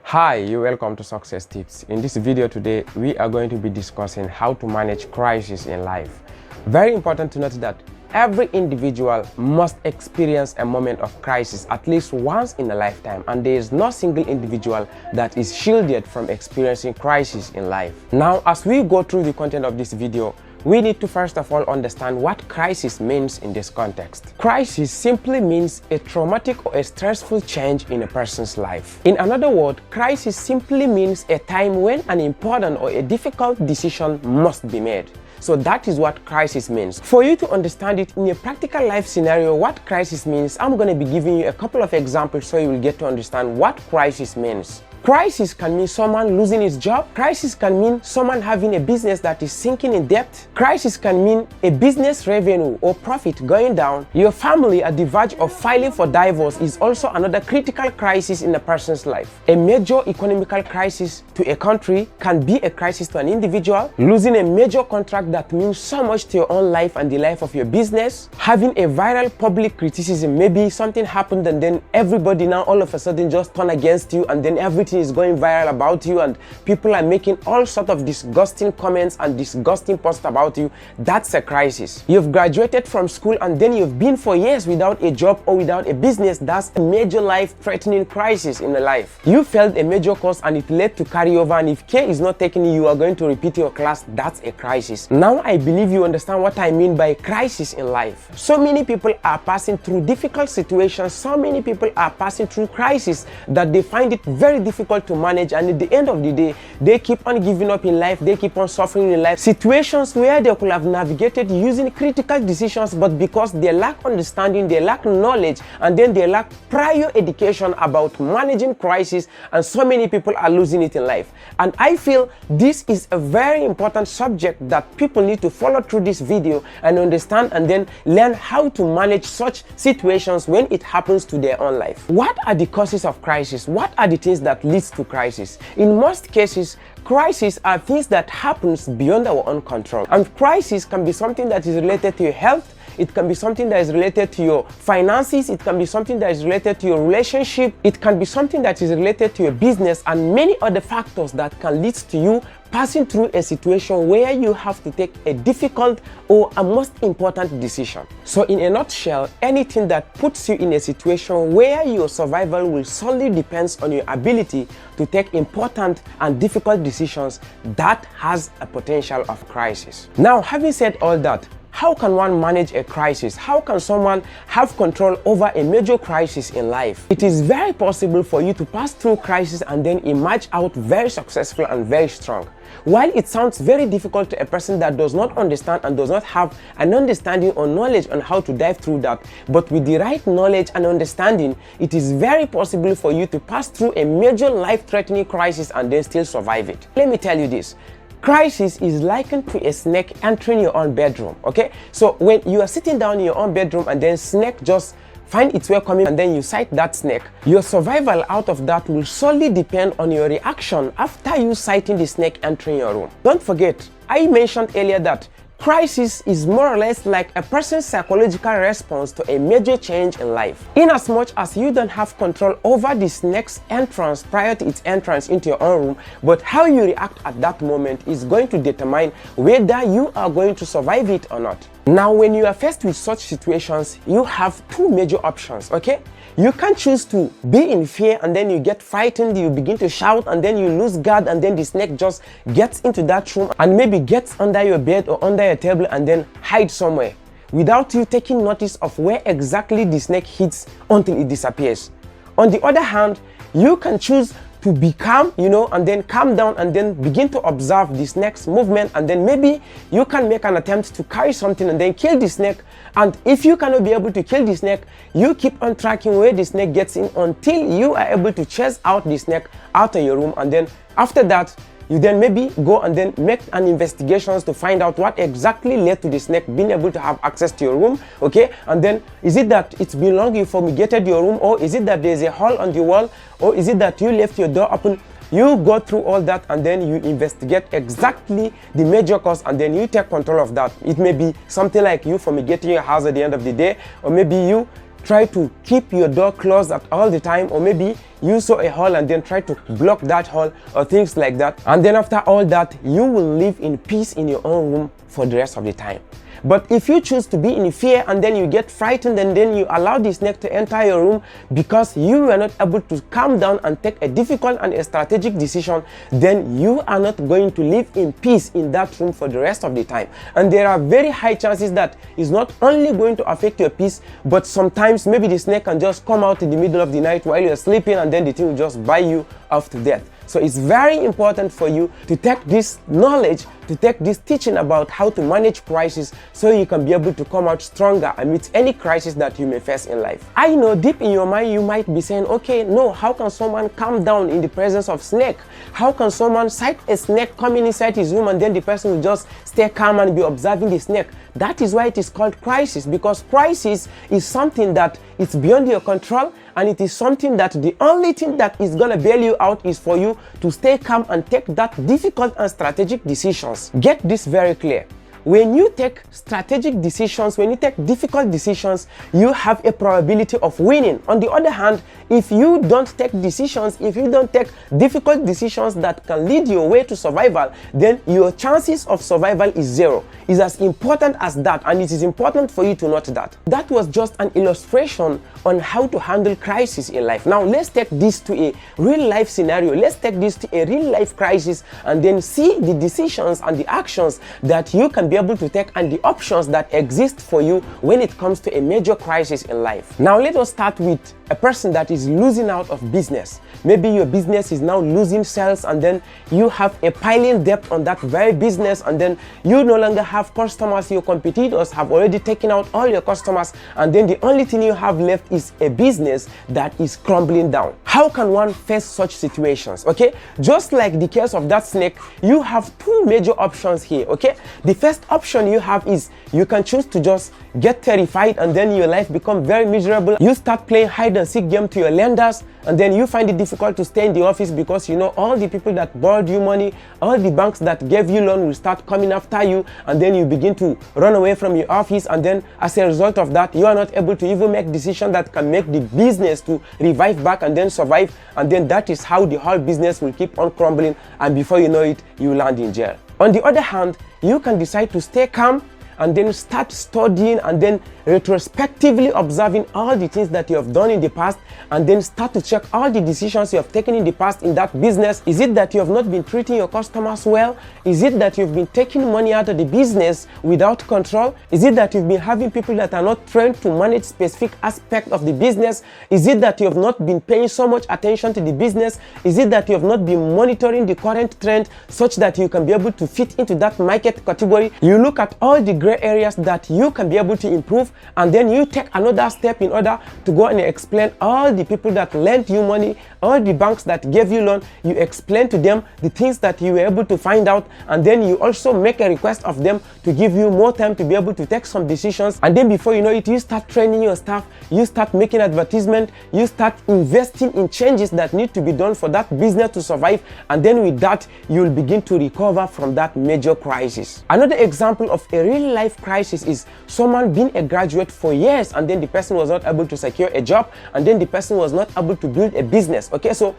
Hi, you're welcome to Success Tips. In this video today, we are going to be discussing how to manage crisis in life. Very important to note that every individual must experience a moment of crisis at least once in a lifetime, and there is no single individual that is shielded from experiencing crisis in life. Now, as we go through the content of this video, we need to first of all understand what crisis means in this context. Crisis simply means a traumatic or a stressful change in a person's life. In another word, crisis simply means a time when an important or a difficult decision must be made. So that is what crisis means. For you to understand it in a practical life scenario, what crisis means, I'm going to be giving you a couple of examples so you will get to understand what crisis means. Crisis can mean someone losing his job. Crisis can mean someone having a business that is sinking in debt. Crisis can mean a business revenue or profit going down. Your family at the verge of filing for divorce is also another critical crisis in a person's life. A major economical crisis to a country can be a crisis to an individual. Losing a major contract that means so much to your own life and the life of your business. Having a viral public criticism, maybe something happened and then everybody now all of a sudden just turn against you, and then everything is going viral about you and people are making all sorts of disgusting comments and disgusting posts about you. That's a crisis. You've graduated from school and then you've been for years without a job or without a business. That's a major life-threatening crisis in your life. You failed a major course and it led to carryover, and if care is not taken, you are going to repeat your class. That's a crisis. Now I believe you understand what I mean by crisis in life. So many people are passing through difficult situations. So many people are passing through crisis that they find it very difficult to manage, and at the end of the day they keep on giving up in life, they keep on suffering in life. Situations where they could have navigated using critical decisions, but because they lack understanding, they lack knowledge, and then they lack prior education about managing crisis, and so many people are losing it in life. And I feel this is a very important subject that people need to follow through this video and understand, and then learn how to manage such situations when it happens to their own life. What are the causes of crisis? What are the things that leads to crisis? In most cases, crises are things that happens beyond our own control. And crisis can be something that is related to your health. It can be something that is related to your finances. It can be something that is related to your relationship. It can be something that is related to your business, and many other factors that can lead to you passing through a situation where you have to take a difficult or a most important decision. So in a nutshell, anything that puts you in a situation where your survival will solely depends on your ability to take important and difficult decisions, that has a potential of crisis. Now, having said all that, how can one manage a crisis? How can someone have control over a major crisis in life? It is very possible for you to pass through crisis and then emerge out very successful and very strong. While it sounds very difficult to a person that does not understand and does not have an understanding or knowledge on how to dive through that, but with the right knowledge and understanding, it is very possible for you to pass through a major life-threatening crisis and then still survive it. Let me tell you this. Crisis is likened to a snake entering your own bedroom, okay? So when you are sitting down in your own bedroom and then snake just find its way coming and then you sight that snake, your survival out of that will solely depend on your reaction after you sighting the snake entering your room. Don't forget, I mentioned earlier that crisis is more or less like a person's psychological response to a major change in life. In as much as you don't have control over the snake's entrance prior to its entrance into your own room, but how you react at that moment is going to determine whether you are going to survive it or not. Now, when you are faced with such situations, you have two major options, okay? You can choose to be in fear and then you get frightened, you begin to shout, and then you lose guard, and then the snake just gets into that room and maybe gets under your bed or under your table and then hides somewhere without you taking notice of where exactly the snake hits until it disappears. On the other hand, you can choose to be calm, and then calm down and then begin to observe the snake's movement, and then maybe you can make an attempt to carry something and then kill the snake. And if you cannot be able to kill the snake, you keep on tracking where the snake gets in until you are able to chase out the snake out of your room, and then after that you then maybe go and then make an investigation to find out what exactly led to the snake being able to have access to your room, okay? And then is it that it's been long you fumigated your room, or is it that there's a hole on the wall, or is it that you left your door open? You go through all that and then you investigate exactly the major cause, and then you take control of that. It may be something like you fumigating your house at the end of the day, or maybe you try to keep your door closed at all the time, or maybe you saw a hole and then try to block that hole, or things like that. And then after all that, you will live in peace in your own room for the rest of the time. But if you choose to be in fear and then you get frightened and then you allow the snake to enter your room because you were not able to calm down and take a difficult and a strategic decision, then you are not going to live in peace in that room for the rest of the time. And there are very high chances that it's not only going to affect your peace, but sometimes maybe the snake can just come out in the middle of the night while you're sleeping, and then the thing will just bite you off to death. So it's very important for you to take this knowledge, to take this teaching about how to manage crisis, so you can be able to come out stronger amidst any crisis that you may face in life. I know deep in your mind you might be saying, okay, no, how can someone calm down in the presence of snake? How can someone sight a snake coming inside his room and then the person will just stay calm and be observing the snake? That is why it is called crisis, because crisis is something that is beyond your control, and it is something that the only thing that is going to bail you out is for you to stay calm and take that difficult and strategic decisions. Get this very clear. When you take strategic decisions, when you take difficult decisions, you have a probability of winning. On the other hand, if you don't take decisions, if you don't take difficult decisions that can lead your way to survival, then your chances of survival is zero. It's as important as that, and it is important for you to note that. That was just an illustration on how to handle crisis in life. Now let's take this to a real life scenario. Let's take this to a real life crisis and then see the decisions and the actions that you can be able to take and the options that exist for you when it comes to a major crisis in life. Now let us start with a person that is losing out of business. Maybe your business is now losing sales, and then you have a piling debt on that very business, and then you no longer have customers. Your competitors have already taken out all your customers, and then the only thing you have left is a business that is crumbling down. How can one face such situations? Okay, just like the case of that snake, you have two major options here. Okay, the first option you have is you can choose to just get terrified and then your life become very miserable. You start playing hide and seek game to your lenders, and then you find it difficult to stay in the office because you know all the people that borrowed you money, all the banks that gave you loan will start coming after you, and then you begin to run away from your office, and then as a result of that, you are not able to even make decisions that can make the business to revive back and then survive, and then that is how the whole business will keep on crumbling, and before you know it, you land in jail. On the other hand, you can decide to stay calm and then start studying and then retrospectively observing all the things that you have done in the past, and then start to check all the decisions you have taken in the past in that business. Is it that you have not been treating your customers well? Is it that you've been taking money out of the business without control? Is it that you've been having people that are not trained to manage specific aspect of the business? Is it that you have not been paying so much attention to the business? Is it that you have not been monitoring the current trend such that you can be able to fit into that market category? You look at all the gray areas that you can be able to improve, and then you take another step in order to go and explain all the people that lent you money, all the banks that gave you loan. You explain to them the things that you were able to find out, and then you also make a request of them to give you more time to be able to take some decisions, and then before you know it, you start training your staff, you start making advertisement, you start investing in changes that need to be done for that business to survive, and then with that you will begin to recover from that major crisis. Another example of a real life crisis is someone being a graduate for years, and then the person was not able to secure a job, and then the person was not able to build a business. Okay, so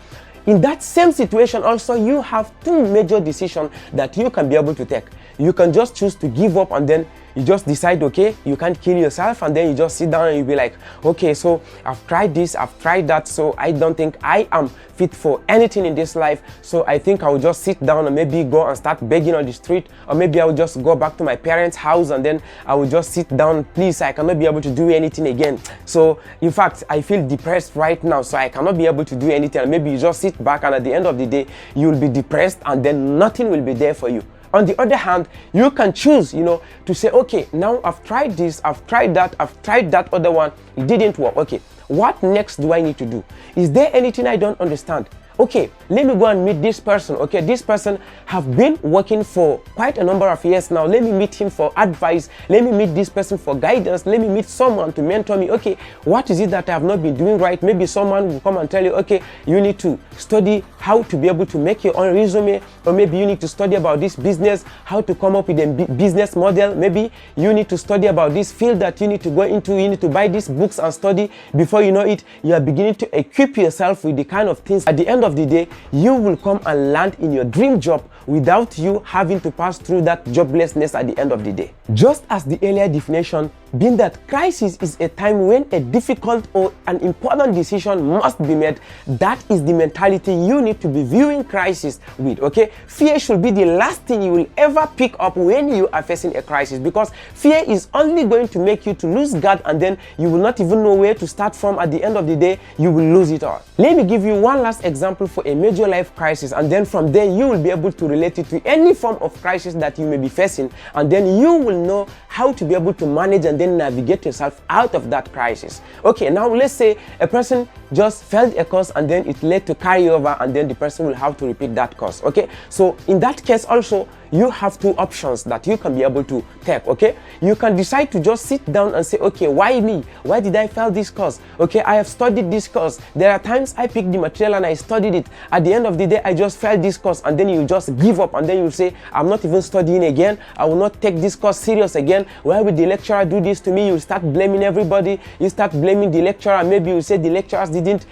in that same situation also, you have two major decisions that you can be able to take. You can just choose to give up, and then you just decide, okay, you can't kill yourself, and then you just sit down and you be like, okay, so I've tried this, I've tried that, so I don't think I am fit for anything in this life, so I think I will just sit down and maybe go and start begging on the street, or maybe I will just go back to my parents' house and then I will just sit down. Please, I cannot be able to do anything again. So in fact, I feel depressed right now, so I cannot be able to do anything. And maybe you just sit back, and at the end of the day, you will be depressed, and then nothing will be there for you. On the other hand, you can choose, to say, okay, now I've tried this, I've tried that, I've tried that other one, it didn't work. Okay, what next do I need to do? Is there anything I don't understand? Okay, let me go and meet this person. Okay, this person have been working for quite a number of years now. Let me meet him for advice. Let me meet this person for guidance. Let me meet someone to mentor me. Okay, what is it that I have not been doing right? Maybe someone will come and tell you, okay, you need to study how to be able to make your own resume. or maybe you need to study about this business, how to come up with a business model. Maybe you need to study about this field that you need to go into. You need to buy these books and study. Before you know it, you are beginning to equip yourself with the kind of things. At the end of the day, you will come and land in your dream job without you having to pass through that joblessness at the end of the day. Just as the earlier definition being that crisis is a time when a difficult or an important decision must be made, that is the mentality you need to be viewing crisis with, okay? Fear should be the last thing you will ever pick up when you are facing a crisis, because fear is only going to make you to lose guard, and then you will not even know where to start from. At the end of the day, you will lose it all. Let me give you one last example for a major life crisis, and then from there you will be able to relate it to any form of crisis that you may be facing, and then you will know how to be able to manage and then navigate yourself out of that crisis. Okay, now let's say a person just failed a course and then it led to carryover, and then the person will have to repeat that course. Okay, so in that case also, you have two options that you can be able to take. Okay, you can decide to just sit down and say, okay, why me? Why did I fail this course? Okay, I have studied this course. There are times I picked the material and I studied it. At the end of the day, I just failed this course, and then you just give up, and then you say, I'm not even studying again. I will not take this course serious again. Why would the lecturer do this to me? You start blaming everybody. You start blaming the lecturer. Maybe you say the lecturers didn't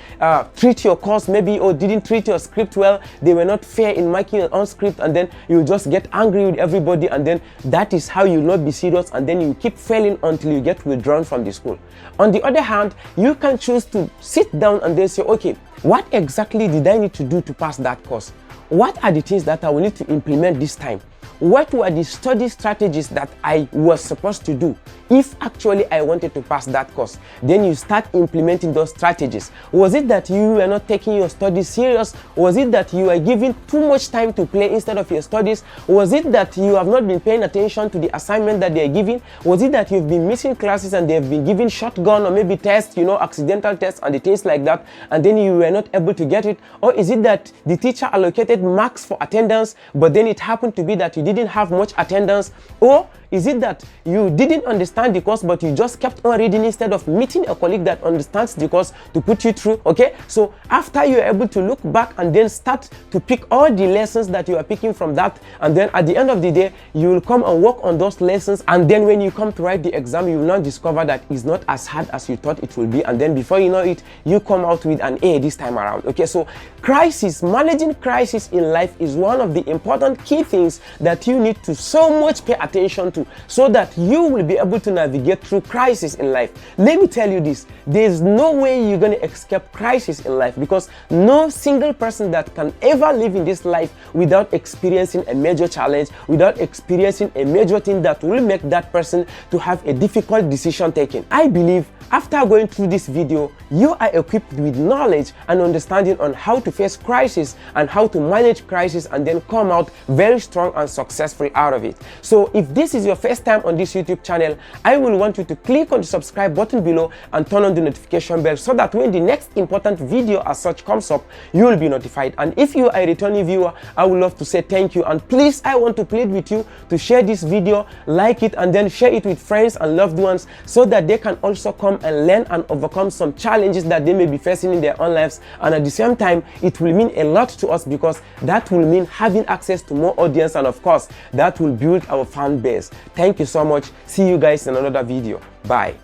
treat your course, maybe, or didn't treat your script well. They were not fair in marking your own script, and then you just get angry with everybody, and then that is how you will not be serious, and then you keep failing until you get withdrawn from the school. On the other hand, you can choose to sit down and then say, okay, what exactly did I need to do to pass that course? What are the things that I will need to implement this time? What were the study strategies that I was supposed to do if actually I wanted to pass that course? Then you start implementing those strategies. Was it that you were not taking your studies serious? Was it that you were giving too much time to play instead of your studies? Was it that you have not been paying attention to the assignment that they are giving? Was it that you've been missing classes and they have been giving shotgun or maybe tests, you know, accidental tests and the things like that, and then you were not able to get it? Or is it that the teacher allocated marks for attendance, but then it happened to be that you didn't have much attendance? Or is it that you didn't understand the course, but you just kept on reading instead of meeting a colleague that understands the course to put you through? Okay, so after you're able to look back and then start to pick all the lessons that you are picking from that, and then at the end of the day, you will come and work on those lessons, and then when you come to write the exam, you will not discover that it's not as hard as you thought it will be, and then before you know it, you come out with an A this time around. Okay, so managing crisis in life is one of the important key things that you need to so much pay attention to, so that you will be able to navigate through crisis in life. Let me tell you this, there's no way you're going to escape crisis in life, because no single person that can ever live in this life without experiencing a major challenge, without experiencing a major thing that will make that person to have a difficult decision taking. I believe after going through this video, you are equipped with knowledge and understanding on how to face crisis and how to manage crisis, and then come out very strong and successful out of it. So if this is your first time on this YouTube channel, I will want you to click on the subscribe button below and turn on the notification bell, so that when the next important video as such comes up, you will be notified. And if you are a returning viewer, I would love to say thank you, and please, I want to plead with you to share this video, like it, and then share it with friends and loved ones, so that they can also come and learn and overcome some challenges that they may be facing in their own lives. And at the same time, it will mean a lot to us, because that will mean having access to more audience, and of course that will build our fan base. Thank you so much. See you guys in another video. Bye.